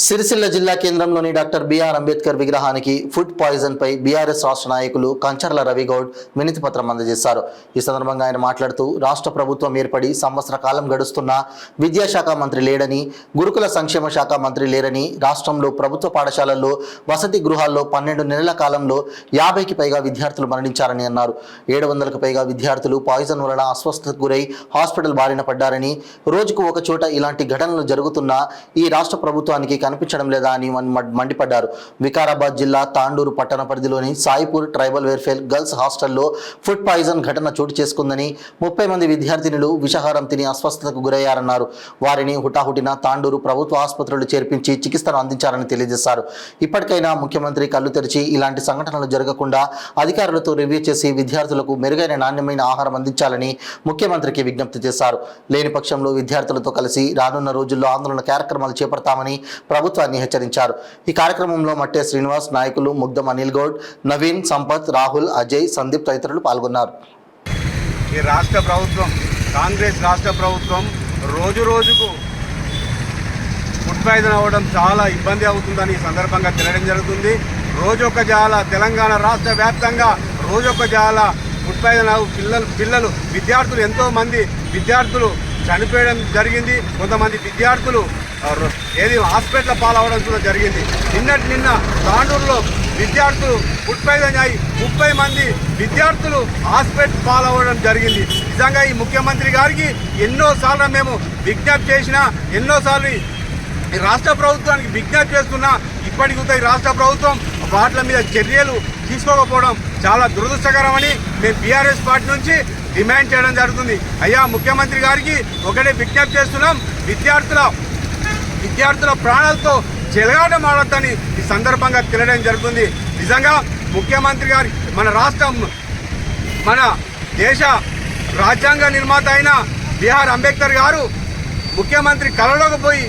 సిరిసిల్ల జిల్లా కేంద్రంలోని doctor BR Ambedkar విగ్రహానికి ఫుడ్ పాయిజన్ పై బీఆర్ఎస్ రాష్ట్ర నాయకులు కంచర్ల రవిగౌడ్ వినతి పత్రం అందజేశారు. ఈ సందర్భంగా ఆయన మాట్లాడుతూ రాష్ట్ర ప్రభుత్వం ఏర్పడి సంవత్సర కాలం గడుస్తున్నా విద్యాశాఖ మంత్రి లేడని, గురుకుల సంక్షేమ శాఖ మంత్రి లేరని, రాష్ట్రంలో ప్రభుత్వ పాఠశాలల్లో వసతి గృహాల్లో 12 నెలల కాలంలో 50కి పైగా విద్యార్థులు మరణించారని అన్నారు. 700కు పైగా విద్యార్థులు పాయిజన్ వలన అస్వస్థతకు గురై హాస్పిటల్ బారిన పడ్డారని, రోజుకు ఒక చోట ఇలాంటి ఘటనలు జరుగుతున్నా ఈ రాష్ట్ర ప్రభుత్వానికి కనిపించడం లేదా అని మండిపడ్డారు. వికారాబాద్ జిల్లా తాండూరు పట్టణ పరిధిలోని సాయిపూర్ ట్రైబల్ వెల్ఫేర్ గర్ల్స్ హాస్టల్లో ఫుడ్ పాయిజన్ ఘటన చోటు చేసుకుందని, 30 మంది విద్యార్థినులు విషాహారం తిని అస్వస్థతకు గురయ్యారన్నారు. వారిని హుటాహుటిన తాండూరు ప్రభుత్వ ఆసుపత్రులు చేర్పించి చికిత్సను అందించారని తెలియజేశారు. ఇప్పటికైనా ముఖ్యమంత్రి కళ్ళు తెరిచి ఇలాంటి సంఘటనలు జరగకుండా అధికారులతో రివ్యూ చేసి విద్యార్థులకు మెరుగైన నాణ్యమైన ఆహారం అందించాలని ముఖ్యమంత్రికి విజ్ఞప్తి చేశారు. లేని పక్షంలో విద్యార్థులతో కలిసి రానున్న రోజుల్లో ఆందోళన కార్యక్రమాలు చేపడతామని ప్రభుత్వాన్ని హెచ్చరించారు. ఈ కార్యక్రమంలో మట్టే శ్రీనివాస్, నాయకులు ముగ్ధం అనిల్ గౌడ్, నవీన్, సంపత్, రాహుల్, అజయ్, సందీప్ తదితరులు పాల్గొన్నారు. ఈ రాష్ట్ర ప్రభుత్వం, కాంగ్రెస్ రాష్ట్ర ప్రభుత్వం రోజు రోజుకు ఫుడ్ పాయిజన్ అవ్వడం చాలా ఇబ్బంది అవుతుందని ఈ సందర్భంగా తెలియడం జరుగుతుంది. రోజొక జాల తెలంగాణ రాష్ట్ర వ్యాప్తంగా రోజొక జాల ఫుడ్ పాయిజన్ పిల్లలు విద్యార్థులు ఎంతోమంది విద్యార్థులు చనిపోయడం జరిగింది. కొంతమంది విద్యార్థులు హాస్పిటల్ పాలవడం కూడా జరిగింది. నిన్న తాండూరులో విద్యార్థులు ఫుడ్ పాయిజన్ అయి 30 మంది విద్యార్థులు హాస్పిటల్ పాలవడం జరిగింది. నిజంగా ఈ ముఖ్యమంత్రి గారికి ఎన్నోసార్లు మేము విజ్ఞప్తి చేసినా, ఎన్నోసార్లు ఈ రాష్ట్ర ప్రభుత్వానికి విజ్ఞప్తి చేస్తున్నా, ఇప్పటికీ ఈ రాష్ట్ర ప్రభుత్వం వాటి మీద చర్యలు తీసుకోకపోవడం చాలా దురదృష్టకరమని మేము బీఆర్ఎస్ పార్టీ నుంచి డిమాండ్ చేయడం జరుగుతుంది. అయ్యా ముఖ్యమంత్రి గారికి ఒకటే విజ్ఞప్తి చేస్తున్నాం, విద్యార్థుల ప్రాణాలతో చెలగాటం ఆడొద్దని ఈ సందర్భంగా తెలియడం జరుగుతుంది. నిజంగా ముఖ్యమంత్రి గారి మన దేశ రాజ్యాంగ నిర్మాత అయిన బిఆర్ అంబేద్కర్ గారు ముఖ్యమంత్రి కలలోకి పోయి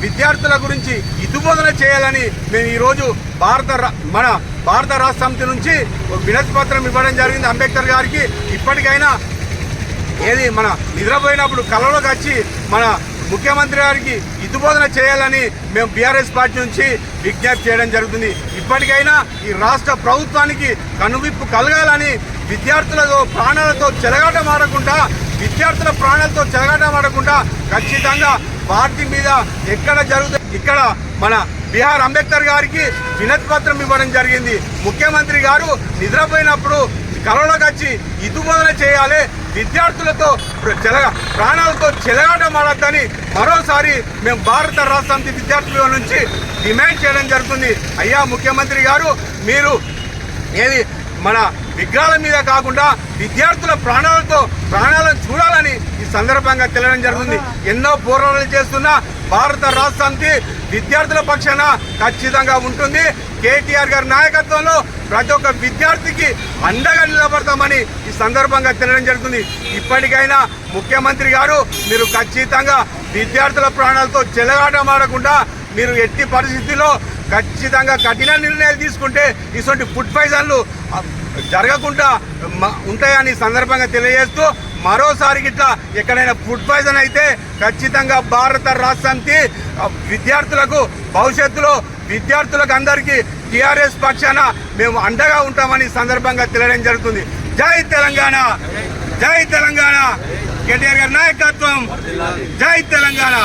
విద్యార్థుల గురించి హితబోధన చేయాలని మేము ఈరోజు మన భారత రాష్ట్ర సమితి నుంచి వినతి పత్రం ఇవ్వడం జరిగింది అంబేద్కర్ గారికి. ఇప్పటికైనా మన నిద్రపోయినప్పుడు కలలోకి వచ్చి మన ముఖ్యమంత్రి గారికి హితబోధన చేయాలని మేము బీఆర్ఎస్ పార్టీ నుంచి విజ్ఞప్తి చేయడం జరుగుతుంది. ఇప్పటికైనా ఈ రాష్ట్ర ప్రభుత్వానికి కనువిప్పు కలగాలని, విద్యార్థుల ప్రాణాలతో చెలగాటమాడకుండా ఖచ్చితంగా వాటి మీద ఇక్కడ మన బిఆర్ అంబేద్కర్ గారికి వినతి పత్రం ఇవ్వడం జరిగింది. ముఖ్యమంత్రి గారు నిద్రపోయినప్పుడు కలలోకి వచ్చి హితబోధన చేయాలి, విద్యార్థులతో ప్రాణాలతో చెలగాటమాడొద్దని మరోసారి మేము భారత రాష్ట్ర సమితి విద్యార్థుల నుంచి డిమాండ్ చేయడం జరుగుతుంది. అయ్యా ముఖ్యమంత్రి గారు, మీరు మన విగ్రహాల మీద కాకుండా విద్యార్థుల ప్రాణాలను చూడాలని ఈ సందర్భంగా తెలియడం జరుగుతుంది. ఎన్నో పోరాటాలు చేస్తున్న భారత రాష్ట్ర సమితి విద్యార్థుల పక్షాన ఖచ్చితంగా ఉంటుంది. కేటీఆర్ గారి నాయకత్వంలో ప్రతి ఒక్క విద్యార్థికి అండగా నిలబడతామని ఈ సందర్భంగా తెలియడం జరుగుతుంది. ఇప్పటికైనా ముఖ్యమంత్రి గారు, మీరు ఖచ్చితంగా విద్యార్థుల ప్రాణాలతో చెలగాటమాడకుండా మీరు ఎట్టి పరిస్థితిలో ఖచ్చితంగా కఠిన నిర్ణయాలు తీసుకుంటే ఇటువంటి ఫుడ్ పాయిజన్లు జరగకుండా ఉంటాయని సందర్భంగా తెలియజేస్తూ, మరోసారి గిట్లా ఎక్కడైనా ఫుడ్ పాయిజన్ అయితే ఖచ్చితంగా భారత రాష్ట్ర సమితి విద్యార్థులకు భవిష్యత్తులో విద్యార్థులకు అందరికీ టీఆర్ఎస్ పక్షాన మేము అండగా ఉంటామని సందర్భంగా తెలియడం జరుగుతుంది. జై తెలంగాణ, జై తెలంగాణ, కేటీఆర్ గారి నాయకత్వం, జై తెలంగాణ.